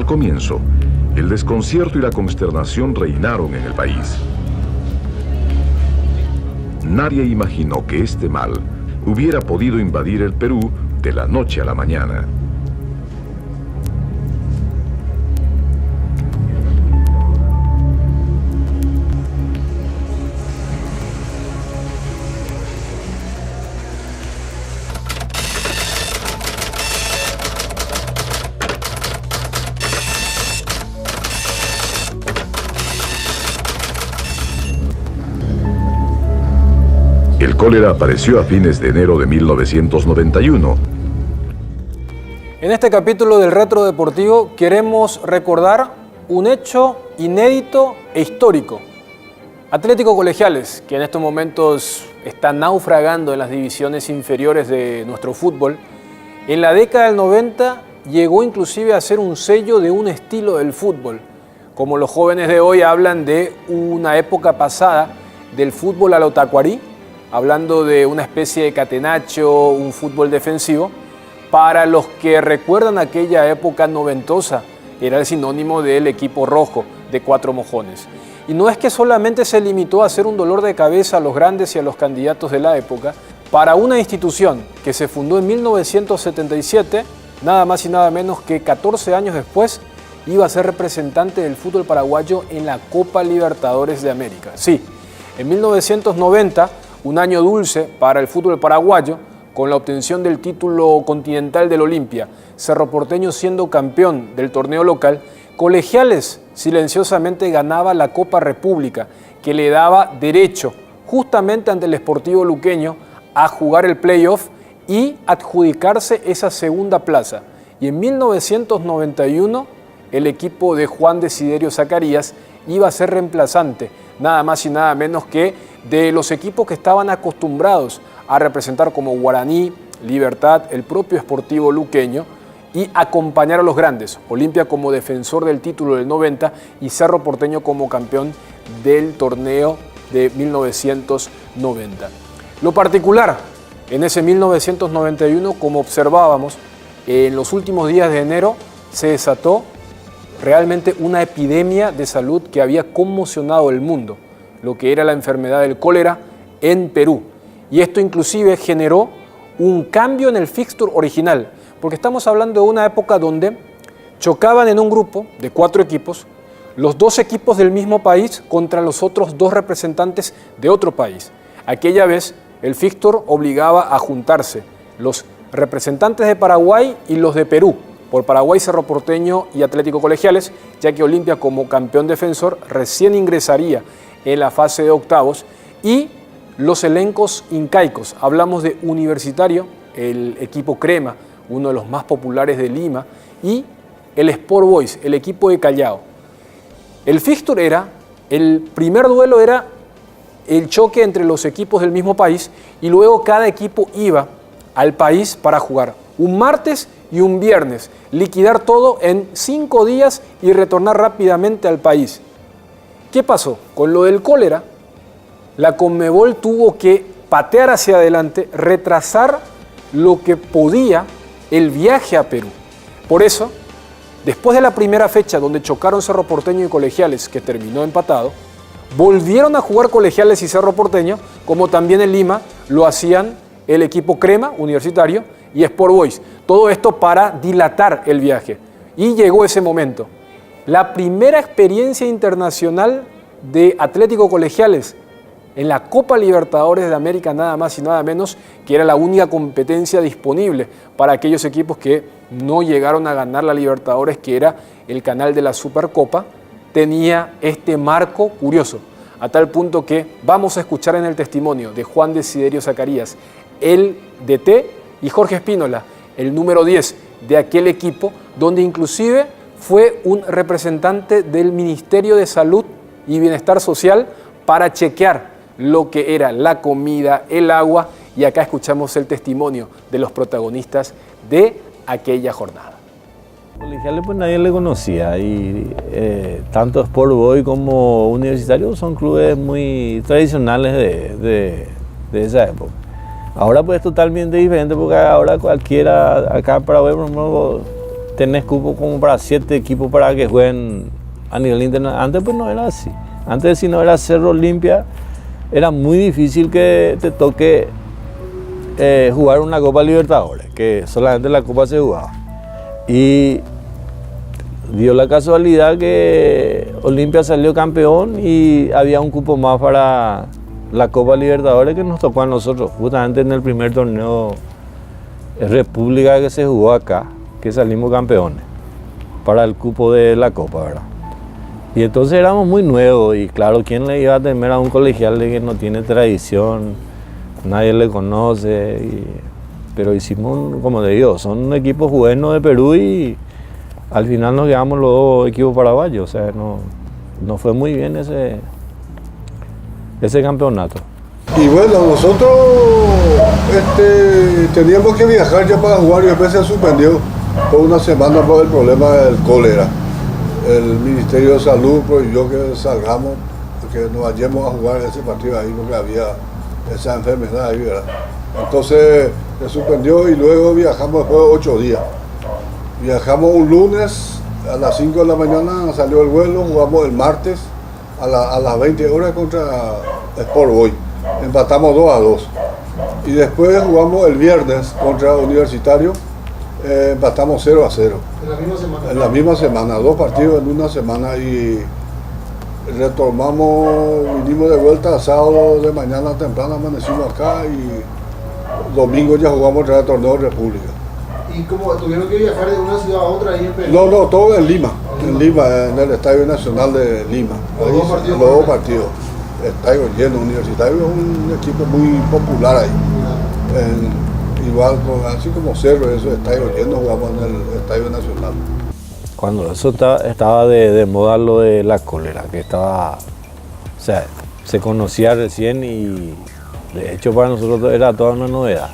Al comienzo, el desconcierto y la consternación reinaron en el país. Nadie imaginó que este mal hubiera podido invadir el Perú de la noche a la mañana. El cólera apareció a fines de enero de 1991. En este capítulo del Retro Deportivo queremos recordar un hecho inédito e histórico. Atlético Colegiales, que en estos momentos está naufragando en las divisiones inferiores de nuestro fútbol, en la década del 90 llegó inclusive a ser un sello de un estilo del fútbol. Como los jóvenes de hoy hablan de una época pasada del fútbol a lo tacuarí, hablando de una especie de catenacho, un fútbol defensivo. Para los que recuerdan aquella época noventosa, era el sinónimo del equipo rojo de cuatro mojones. Y no es que solamente se limitó a hacer un dolor de cabeza a los grandes y a los candidatos de la época. Para una institución que se fundó en 1977, nada más y nada menos que 14 años después, iba a ser representante del fútbol paraguayo en la Copa Libertadores de América. Sí, en 1990, un año dulce para el fútbol paraguayo, con la obtención del título continental del Olimpia, Cerro Porteño siendo campeón del torneo local, Colegiales silenciosamente ganaba la Copa República, que le daba derecho justamente ante el Sportivo Luqueño a jugar el playoff y adjudicarse esa segunda plaza. Y en 1991 el equipo de Juan Desiderio Zacarías iba a ser reemplazante, nada más y nada menos que de los equipos que estaban acostumbrados a representar como Guaraní, Libertad, el propio Sportivo Luqueño, y acompañar a los grandes, Olimpia como defensor del título del 90 y Cerro Porteño como campeón del torneo de 1990. Lo particular en ese 1991, como observábamos, en los últimos días de enero se desató realmente una epidemia de salud que había conmocionado el mundo, lo que era la enfermedad del cólera en Perú. Y esto inclusive generó un cambio en el fixture original, porque estamos hablando de una época donde chocaban en un grupo de 4 equipos, los 2 equipos del mismo país contra los otros 2 representantes de otro país. Aquella vez el fixture obligaba a juntarse los representantes de Paraguay y los de Perú, por Paraguay, Cerro Porteño y Atlético Colegiales, ya que Olimpia como campeón defensor recién ingresaría en la fase de octavos, y los elencos incaicos. Hablamos de Universitario, el equipo Crema, uno de los más populares de Lima, y el Sport Boys, el equipo de Callao. El fixture era, el primer duelo era el choque entre los equipos del mismo país, y luego cada equipo iba al país para jugar un martes y un viernes, liquidar todo en 5 días y retornar rápidamente al país. ¿Qué pasó? Con lo del cólera, la Conmebol tuvo que patear hacia adelante, retrasar lo que podía el viaje a Perú. Por eso, después de la primera fecha donde chocaron Cerro Porteño y Colegiales, que terminó empatado, volvieron a jugar Colegiales y Cerro Porteño, como también en Lima lo hacían el equipo Crema, Universitario, y Sport Boys. Todo esto para dilatar el viaje. Y llegó ese momento. La primera experiencia internacional de Atlético Colegiales en la Copa Libertadores de América, nada más y nada menos, que era la única competencia disponible para aquellos equipos que no llegaron a ganar la Libertadores, que era el canal de la Supercopa, tenía este marco curioso, a tal punto que vamos a escuchar en el testimonio de Juan Desiderio Zacarías, el DT, y Jorge Espínola, el número 10 de aquel equipo, donde inclusive fue un representante del Ministerio de Salud y Bienestar Social para chequear lo que era la comida, el agua, y acá escuchamos el testimonio de los protagonistas de aquella jornada. Colegiales pues nadie le conocía y tanto Sport Boys como Universitario son clubes muy tradicionales de esa época. Ahora pues es totalmente diferente porque ahora cualquiera, acá en Paraguay por ejemplo, tenés cupo como para 7 equipos para que jueguen a nivel internacional. Antes pues no era así. Antes, si no era Cerro Olimpia, era muy difícil que te toque jugar una Copa Libertadores, que solamente la Copa se jugaba. Y dio la casualidad que Olimpia salió campeón y había un cupo más para la Copa Libertadores que nos tocó a nosotros, justamente en el primer torneo República que se jugó acá, que salimos campeones para el cupo de la Copa, ¿verdad? Y entonces éramos muy nuevos y claro, ¿quién le iba a temer a un colegial de que no tiene tradición? Nadie le conoce, pero hicimos, como te digo, son un equipo bueno de Perú y al final nos quedamos los 2 equipos paraguayos, o sea, no fue muy bien ese campeonato. Y bueno, nosotros teníamos que viajar ya para jugar y después se suspendió por una semana por el problema del cólera. El Ministerio de Salud prohibió que salgamos, que nos vayamos a jugar ese partido ahí porque había esa enfermedad ahí, ¿verdad? Entonces se suspendió y luego viajamos después de 8 días. Viajamos un lunes a las 5 de la mañana, salió el vuelo, jugamos el martes a las 20 horas contra Sport Boys. Empatamos 2-2. Y después jugamos el viernes contra Universitario, empatamos 0-0. ¿En la misma semana? En la misma semana, 2 partidos en una semana y retomamos, vinimos de vuelta sábado de mañana temprano, amanecimos acá y domingo ya jugamos otra vez el torneo de República. ¿Y cómo tuvieron que viajar de una ciudad a otra ahí en Perú? No, todo en Lima, en el Estadio Nacional de Lima. Los Ahí, 2 partidos. los 2 partidos. Estadio lleno, Universitario es un equipo muy popular ahí. Igual, así como Cerro, esos estadios llenos, jugamos en el Estadio Nacional. Cuando eso estaba de moda lo de la cólera, que estaba, o sea, se conocía recién y de hecho para nosotros era toda una novedad.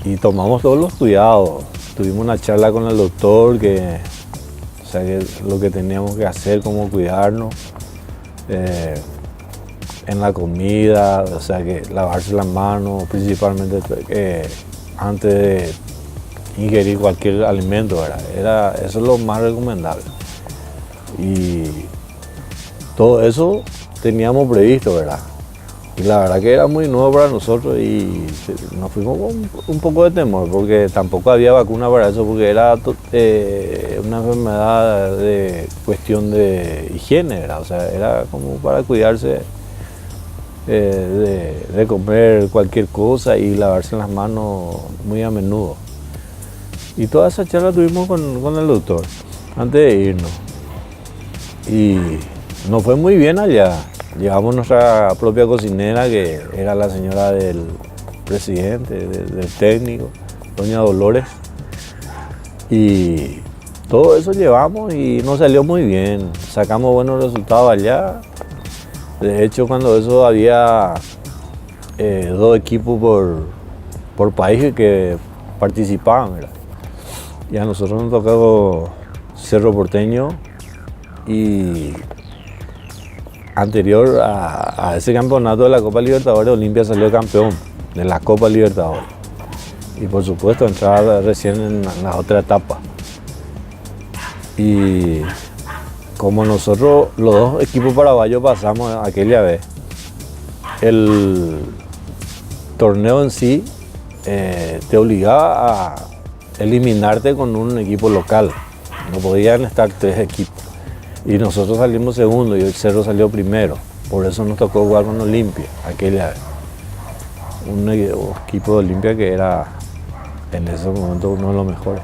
Y tomamos todos los cuidados. Tuvimos una charla con el doctor, que lo que teníamos que hacer, cómo cuidarnos. En la comida, o sea, que lavarse las manos, principalmente antes de ingerir cualquier alimento, ¿verdad? Eso es lo más recomendable. Y todo eso teníamos previsto, ¿verdad? Y la verdad que era muy nuevo para nosotros y nos fuimos con un poco de temor, porque tampoco había vacuna para eso, porque era una enfermedad de cuestión de higiene, ¿verdad? O sea, era como para cuidarse de comer cualquier cosa y lavarse las manos muy a menudo. Y toda esa charla tuvimos con el doctor antes de irnos. Y nos fue muy bien allá. Llevamos nuestra propia cocinera, que era la señora del presidente, del técnico, doña Dolores. Y todo eso llevamos y nos salió muy bien. Sacamos buenos resultados allá. De hecho, cuando eso había 2 equipos por país que participaban, ¿verdad? Y a nosotros nos tocó Cerro Porteño y anterior a ese campeonato de la Copa Libertadores, Olimpia salió campeón de la Copa Libertadores. Y por supuesto entraba recién en la otra etapa. Y como nosotros, los 2 equipos paraguayos pasamos aquella vez, el torneo en sí te obligaba a eliminarte con un equipo local. No podían estar 3 equipos. Y nosotros salimos segundo y el Cerro salió primero. Por eso nos tocó jugar con Olimpia aquella vez. Un equipo de Olimpia que era en ese momento uno de los mejores.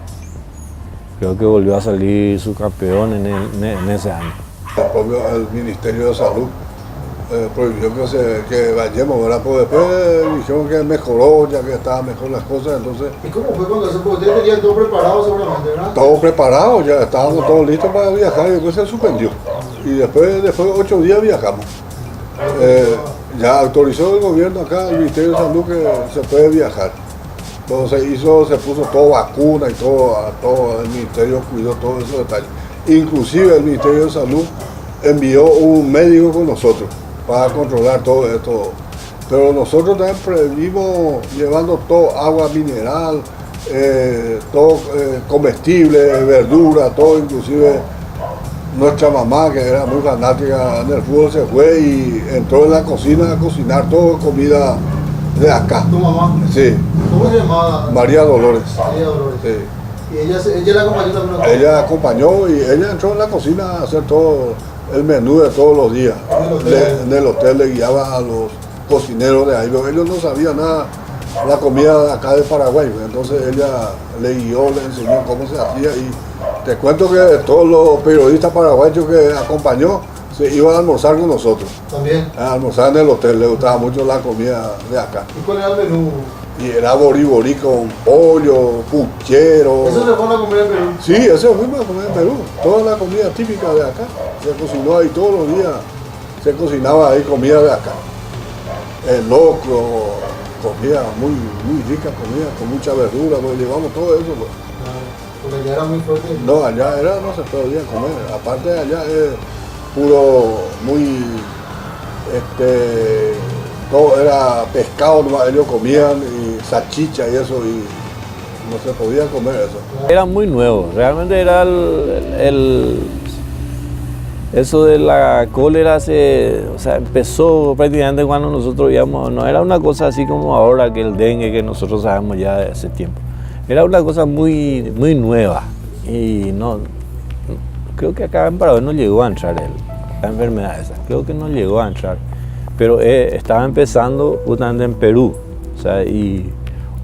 Creo que volvió a salir subcampeón en ese año. El Ministerio de Salud prohibió que vayamos, ¿verdad? Pues después dijeron que mejoró, ya que estaban mejor las cosas, entonces... ¿Y cómo fue cuando eso? Porque ustedes tenían todo preparado seguramente, ¿verdad? Todo preparado, ya estábamos todos listos para viajar y después se suspendió. Y después de 8 días viajamos. Ya autorizó el gobierno acá, el Ministerio de Salud, que se puede viajar. Entonces se puso todo vacuna y todo el Ministerio cuidó todos esos detalles. Inclusive el Ministerio de Salud envió un médico con nosotros para controlar todo esto. Pero nosotros también previmos llevando todo, agua mineral, todo comestible, verdura, todo, inclusive nuestra mamá, que era muy fanática en el fútbol, se fue y entró en la cocina a cocinar todo comida de acá. ¿Tu mamá? Sí, ¿Cómo se llamaba? María Dolores. María Dolores. Sí. ¿Y ella la acompañó también? Ella acompañó y ella entró en la cocina a hacer todo el menú de todos los días. En el hotel le guiaba a los cocineros de ahí, pero ellos no sabían nada la comida de acá de Paraguay. Entonces ella le guió, le enseñó cómo se hacía y te cuento que todos los periodistas paraguayos que acompañó se iban a almorzar con nosotros. También. A almorzar en el hotel, le gustaba mucho la comida de acá. ¿Y cuál era el menú? Y era boriborí con pollo, puchero. ¿Eso se fue a comer en Perú? Sí, ese fuimos a comer en Perú. Toda la comida típica de acá. Se cocinó ahí todos los días. Se cocinaba ahí comida de acá. El locro, comida muy rica, comida con mucha verdura. Pues llevamos todo eso. Pues. Porque allá era muy fuerte. No, allá era, no se podía comer. Aparte de allá es puro, muy, todo era pescado, nomás ellos comían y salchicha y eso y no se podía comer eso. Era muy nuevo, realmente era eso de la cólera empezó prácticamente cuando nosotros íbamos, no era una cosa así como ahora que el dengue que nosotros sabemos ya de hace tiempo. Era una cosa muy nueva y no, creo que acá en Paraguay no llegó a entrar la enfermedad esa, creo que no llegó a entrar, pero estaba empezando justamente en Perú, y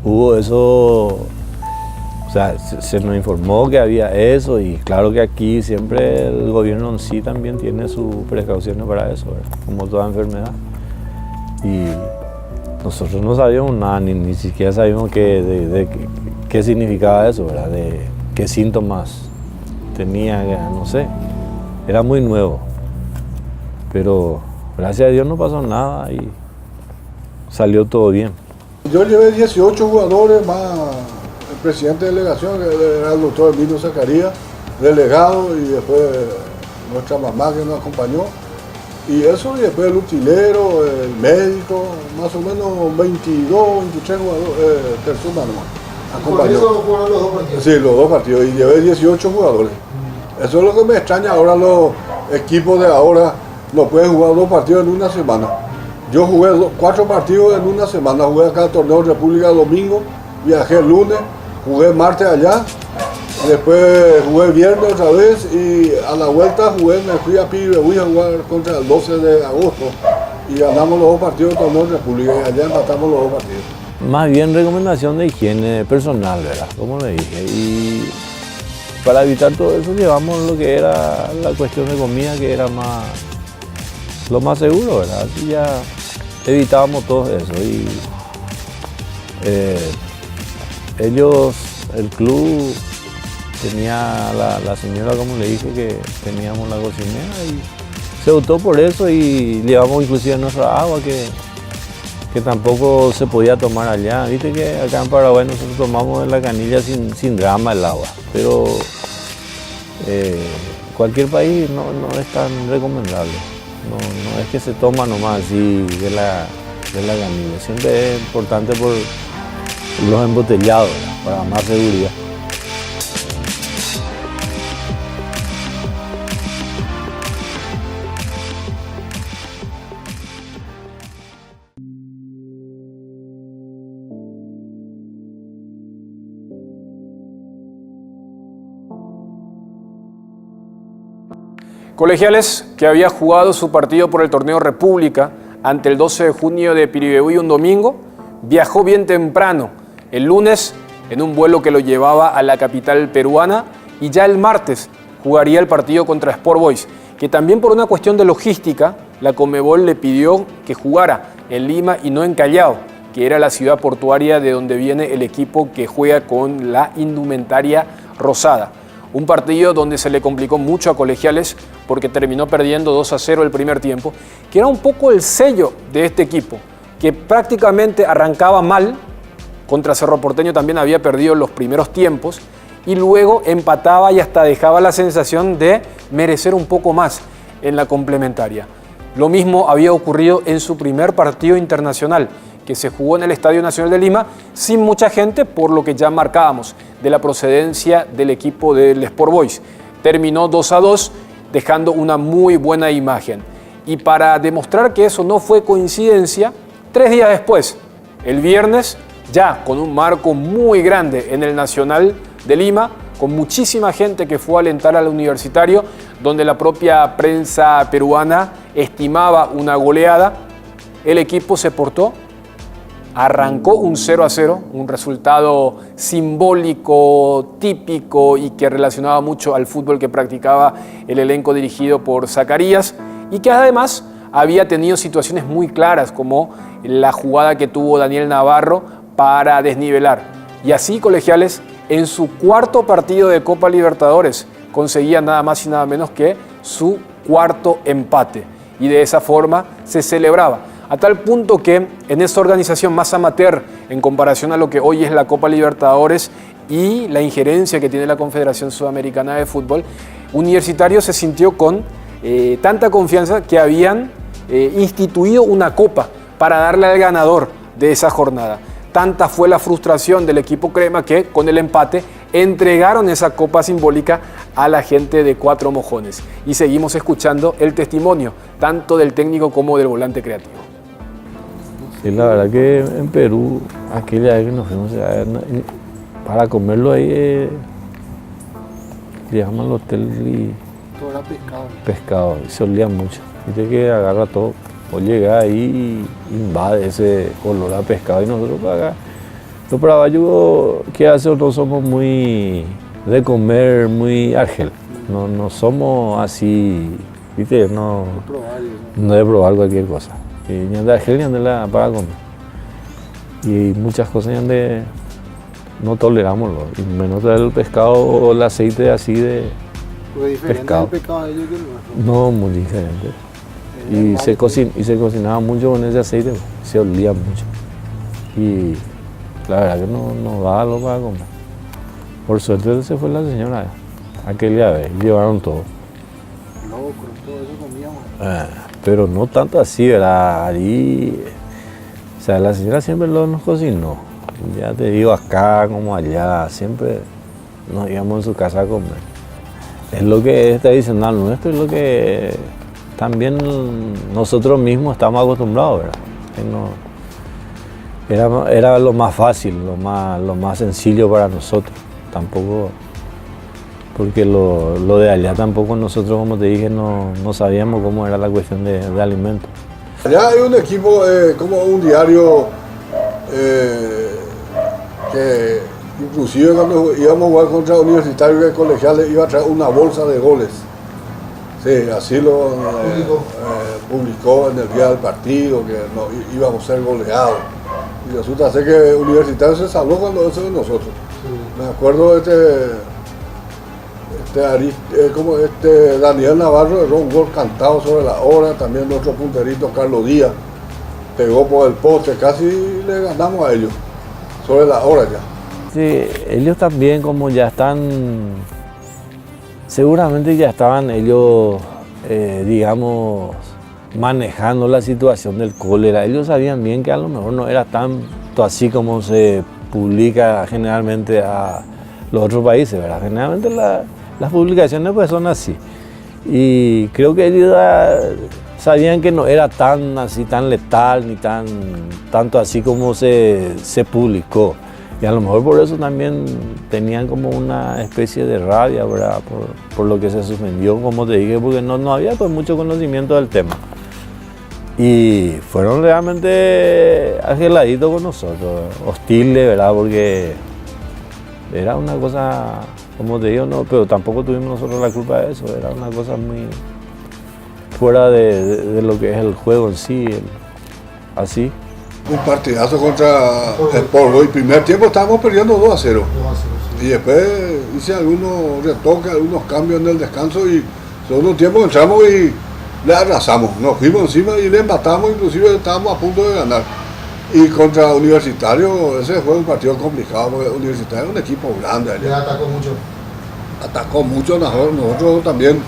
hubo eso, se nos informó que había eso y claro que aquí siempre el gobierno en sí también tiene sus precauciones para eso, ¿verdad? Como toda enfermedad. Y nosotros no sabíamos nada, ni siquiera sabíamos qué significaba eso, ¿verdad? De qué síntomas tenía, no sé, era muy nuevo. Pero gracias a Dios no pasó nada y salió todo bien. Yo llevé 18 jugadores más el presidente de delegación, que era el doctor Emilio Zacarías, delegado, y después nuestra mamá que nos acompañó. Y eso, y después el utilero, el médico, más o menos 22, 23 personas nomás. ¿Por eso fueron los dos partidos? Sí, los dos partidos, y llevé 18 jugadores. Eso es lo que me extraña, ahora los equipos de ahora no pueden jugar 2 partidos en una semana. Yo jugué 4 partidos en una semana, jugué acá el torneo República domingo, viajé el lunes, jugué martes allá, después jugué viernes otra vez y a la vuelta me fui a Piribetú a jugar contra el 12 de agosto y ganamos los 2 partidos del torneo República y allá empatamos los 2 partidos. Más bien recomendación de higiene personal, ¿verdad? Como le dije. Y para evitar todo eso llevamos lo que era la cuestión de comida, que era lo más seguro, ¿verdad? Así ya evitábamos todo eso. Y el club tenía la señora, como le dije, que teníamos la cocinera y se optó por eso y llevamos inclusive nuestra agua que tampoco se podía tomar allá. Viste que acá en Paraguay nosotros tomamos en la canilla sin drama el agua, pero cualquier país no es tan recomendable. No es que se toma nomás así de la canilla. Siempre es importante por los embotellados, ¿verdad? Para más seguridad. Colegiales, que había jugado su partido por el torneo República ante el 12 de junio de Piribetú un domingo, viajó bien temprano, el lunes, en un vuelo que lo llevaba a la capital peruana, y ya el martes jugaría el partido contra Sport Boys, que también por una cuestión de logística, la Conmebol le pidió que jugara en Lima y no en Callao, que era la ciudad portuaria de donde viene el equipo que juega con la indumentaria rosada. Un partido donde se le complicó mucho a Colegiales porque terminó perdiendo 2-0 el primer tiempo, que era un poco el sello de este equipo, que prácticamente arrancaba mal, contra Cerro Porteño también había perdido los primeros tiempos, y luego empataba y hasta dejaba la sensación de merecer un poco más en la complementaria. Lo mismo había ocurrido en su primer partido internacional, que que se jugó en el Estadio Nacional de Lima, sin mucha gente, por lo que ya marcábamos de la procedencia del equipo del Sport Boys. Terminó 2-2, dejando una muy buena imagen. Y para demostrar que eso no fue coincidencia, 3 días después, el viernes, ya con un marco muy grande en el Nacional de Lima, con muchísima gente que fue a alentar al Universitario, donde la propia prensa peruana estimaba una goleada, el equipo se portó, arrancó un 0-0, un resultado simbólico, típico y que relacionaba mucho al fútbol que practicaba el elenco dirigido por Zacarías, y que además había tenido situaciones muy claras, como la jugada que tuvo Daniel Navarro para desnivelar. Y así, Colegiales, en su cuarto partido de Copa Libertadores, conseguía nada más y nada menos que su cuarto empate. Y de esa forma se celebraba. A tal punto que en esa organización más amateur, en comparación a lo que hoy es la Copa Libertadores y la injerencia que tiene la Confederación Sudamericana de Fútbol, Universitario se sintió con tanta confianza que habían instituido una copa para darle al ganador de esa jornada. Tanta fue la frustración del equipo crema que con el empate entregaron esa copa simbólica a la gente de Cuatro Mojones. Y seguimos escuchando el testimonio tanto del técnico como del volante creativo. Sí, la verdad que en Perú, aquella vez que nos fuimos para comerlo ahí, llegamos al hotel y Todo era pescado. pescado, y se olía mucho. Dice que agarra todo, o llega ahí y invade ese olor a pescado y nosotros para acá. Los paraguayos, ¿qué hace? Nosotros somos muy de comer, muy argel. No somos así, ¿viste? No de probar cualquier cosa. Y ni de argel ni de la para comer. Y muchas cosas ya de no toleramos, y menos el pescado o el aceite así de Pues diferente pescado. el pescado de ellos que el nuestro. No, muy diferente. Y se cocinaba mucho con ese aceite, se olía mucho. Y la verdad que no daba algo para comer. Por suerte se fue la señora aquel día, llevaron todo. Locro, todo eso comíamos. Pero no tanto así, ¿verdad? Ahí, o sea, la señora siempre nos cocinó. Ya te digo, acá como allá, siempre nos íbamos en su casa a comer. Es lo que es tradicional nuestro, es lo que también nosotros mismos estamos acostumbrados, ¿verdad? Que era lo más fácil, lo más sencillo para nosotros. Tampoco, porque lo de allá tampoco nosotros, como te dije, no sabíamos cómo era la cuestión de alimentos. Allá hay un equipo, como un diario, que inclusive cuando íbamos a jugar contra Universitarios y Colegiales iba a traer una bolsa de goles. Sí, así lo publicó en el día del partido, que íbamos a ser goleados. Y resulta ser que Universitario se salvó cuando eso de nosotros. Me acuerdo Daniel Navarro erró un gol cantado sobre la hora, también nuestro punterito Carlos Díaz pegó por el poste, casi le ganamos a ellos, sobre la hora ya. Sí, ellos también como ya están, seguramente ya estaban ellos, digamos, manejando la situación del cólera. Ellos sabían bien que a lo mejor no era tanto así como se publica generalmente a los otros países, ¿verdad? Generalmente las publicaciones pues son así. Y creo que ellos sabían que no era tan así, tan letal, ni tanto así como se publicó. Y a lo mejor por eso también tenían como una especie de rabia, ¿verdad? Por lo que se suspendió, como te dije, porque no había pues mucho conocimiento del tema. Y fueron realmente argeladitos con nosotros, hostiles, ¿verdad? Porque era una cosa, como te digo, no, pero tampoco tuvimos nosotros la culpa de eso, era una cosa muy fuera de lo que es el juego en sí, así. Un partidazo contra el Sport. Y primer tiempo estábamos perdiendo 2-0. Y después hice algunos retoques, algunos cambios en el descanso y segundo tiempo entramos y le arrasamos. Nos fuimos encima y le empatamos, inclusive estábamos a punto de ganar. Y contra Universitario, ese fue un partido complicado porque Universitario es un equipo grande. Le atacó mucho. Atacó mucho, nosotros también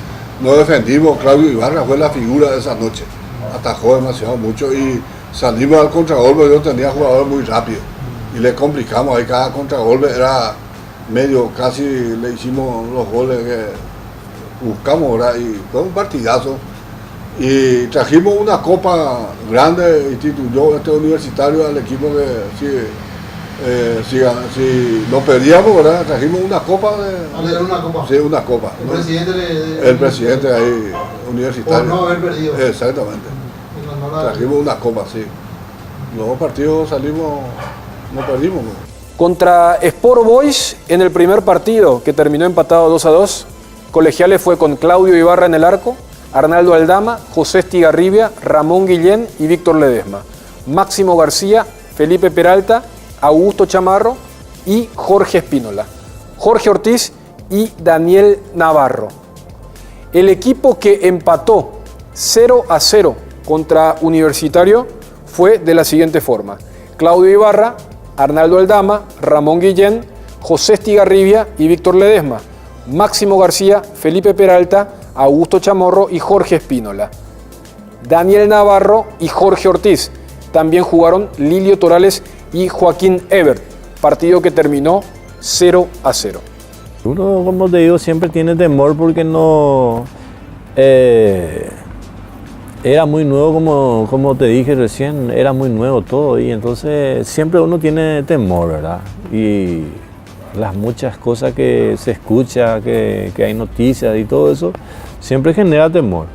nos defendimos. Claudio Ibarra fue la figura de esa noche. Atajó demasiado mucho y salimos al contragolpe, yo tenía jugadores muy rápidos y le complicamos, ahí cada contragolpe era medio, casi le hicimos los goles que buscamos, ¿verdad? Y fue un partidazo. Y trajimos una copa grande, instituyó este Universitario al equipo que si no perdíamos, ¿verdad? Trajimos una copa ¿Era una copa? Sí, una copa. El ¿no? presidente El presidente ahí, universitario. Por no haber perdido. Exactamente. Trajimos una copa, sí. Los dos partidos salimos, no perdimos. ¿no? Contra Sport Boys en el primer partido, que terminó empatado 2-2, Colegiales fue con Claudio Ibarra en el arco, Arnaldo Aldama, José Estigarribia, Ramón Guillén y Víctor Ledesma. Máximo García, Felipe Peralta, Augusto Chamarro y Jorge Espínola. Jorge Ortiz y Daniel Navarro. El equipo que empató 0-0 contra Universitario fue de la siguiente forma: Claudio Ibarra, Arnaldo Aldama, Ramón Guillén, José Estigarribia y Víctor Ledesma. Máximo García, Felipe Peralta, Augusto Chamorro y Jorge Espínola. Daniel Navarro y Jorge Ortiz. También jugaron Lilio Torales y Joaquín Ebert. Partido que terminó 0-0. Uno, como te digo, siempre tiene temor porque no... era muy nuevo, como te dije recién, era muy nuevo todo y entonces siempre uno tiene temor, ¿verdad? Y las muchas cosas que se escucha, que hay noticias y todo eso, siempre genera temor.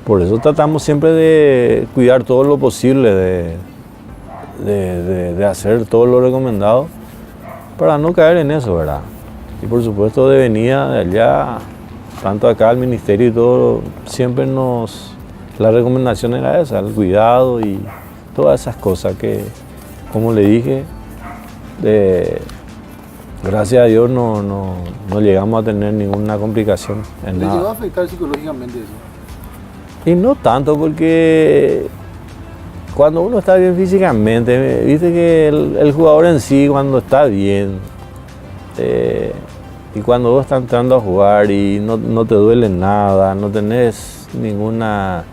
Por eso tratamos siempre de cuidar todo lo posible, de hacer todo lo recomendado para no caer en eso, ¿verdad? Y por supuesto de venida de allá, tanto acá al ministerio y todo, siempre la recomendación era esa, el cuidado y todas esas cosas que, como le dije, gracias a Dios no llegamos a tener ninguna complicación en ¿Le nada. llegó a afectar psicológicamente eso? Y no tanto porque cuando uno está bien físicamente, viste que el jugador en sí cuando está bien y cuando vos estás entrando a jugar y no te duele nada, no tenés ninguna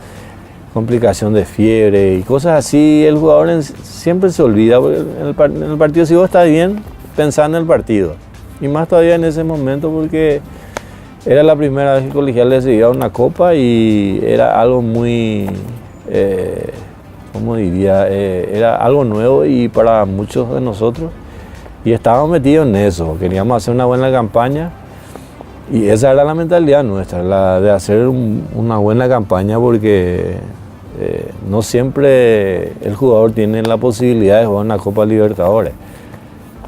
complicación de fiebre y cosas así, el jugador siempre se olvida, porque en el partido si vos estás bien, pensás en el partido. Y más todavía en ese momento porque era la primera vez que Colegiales se iba a una copa y era algo muy, ¿cómo diría? Era algo nuevo y para muchos de nosotros. Y estábamos metidos en eso, queríamos hacer una buena campaña y esa era la mentalidad nuestra, la de hacer una buena campaña porque no siempre el jugador tiene la posibilidad de jugar una Copa Libertadores.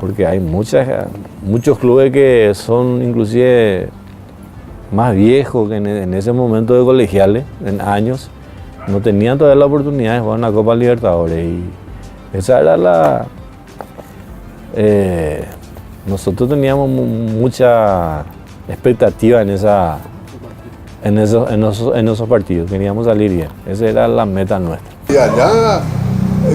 Porque hay muchos clubes que son inclusive más viejos que en ese momento de Colegiales, en años, no tenían todavía la oportunidad de jugar una Copa Libertadores. Y esa era nosotros teníamos mucha expectativa en esos partidos, queríamos salir bien. Esa era la meta nuestra. Y allá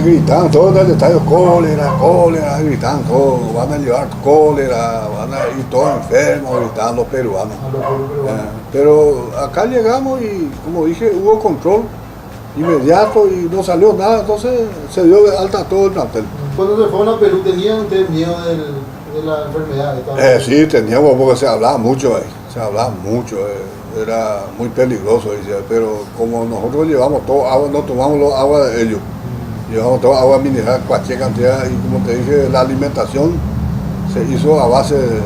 gritaban todos en el estadio, cólera, cólera, gritaban todos, van a llevar cólera, van a ir todos enfermos, gritaban los peruanos. Pero acá llegamos y, como dije, hubo control inmediato y no salió nada, entonces se dio de alta todo el plantel. Cuando se fueron a Perú, ¿tenían ustedes miedo de la enfermedad? Sí, teníamos, porque se hablaba mucho ahí, era muy peligroso, pero como nosotros llevamos todo agua, no tomamos agua de ellos. Llevamos toda agua mineral, cualquier cantidad, y como te dije, la alimentación se hizo a base de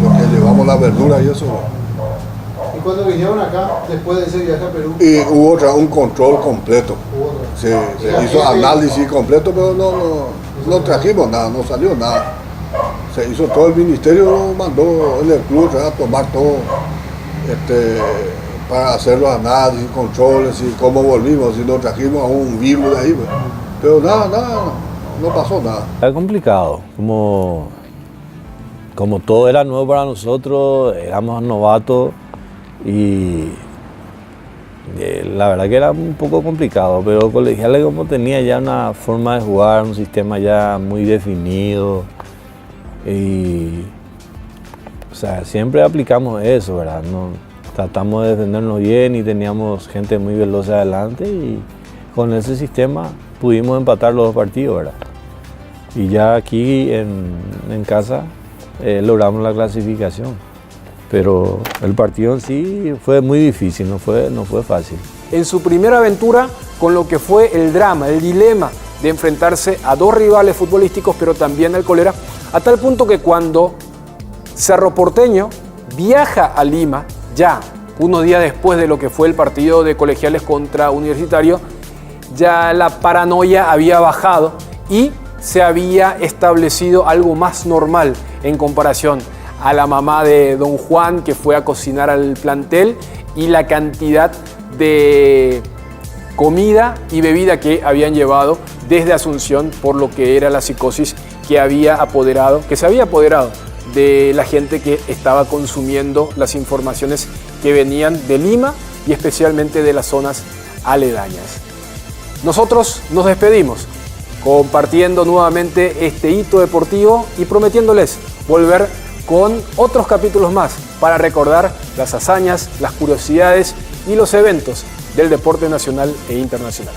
lo que llevamos, la verdura y eso. ¿Y cuando vinieron acá, después de ese viaje a Perú? Y hubo un control completo. Se hizo análisis completo, pero no trajimos nada, no salió nada. Se hizo todo, el ministerio mandó en el club a tomar todo para hacer los análisis, controles y cómo volvimos, si no trajimos a un virus de ahí. Pues. Pero nada, no pasó nada. Era complicado, como todo era nuevo para nosotros, éramos novatos y la verdad que era un poco complicado, pero Colegiales como tenía ya una forma de jugar, un sistema ya muy definido y o sea, siempre aplicamos eso, ¿verdad? Tratamos de defendernos bien y teníamos gente muy veloz adelante y con ese sistema pudimos empatar los 2 partidos, ¿verdad? Y ya aquí en casa logramos la clasificación. Pero el partido en sí fue muy difícil, no fue fácil. En su primera aventura con lo que fue el drama, el dilema de enfrentarse a 2 rivales futbolísticos, pero también al cólera, a tal punto que cuando Cerro Porteño viaja a Lima, ya unos días después de lo que fue el partido de Colegiales contra Universitario, ya la paranoia había bajado y se había establecido algo más normal en comparación a la mamá de don Juan que fue a cocinar al plantel y la cantidad de comida y bebida que habían llevado desde Asunción por lo que era la psicosis que se había apoderado de la gente que estaba consumiendo las informaciones que venían de Lima y especialmente de las zonas aledañas. Nosotros nos despedimos compartiendo nuevamente este hito deportivo y prometiéndoles volver con otros capítulos más para recordar las hazañas, las curiosidades y los eventos del deporte nacional e internacional.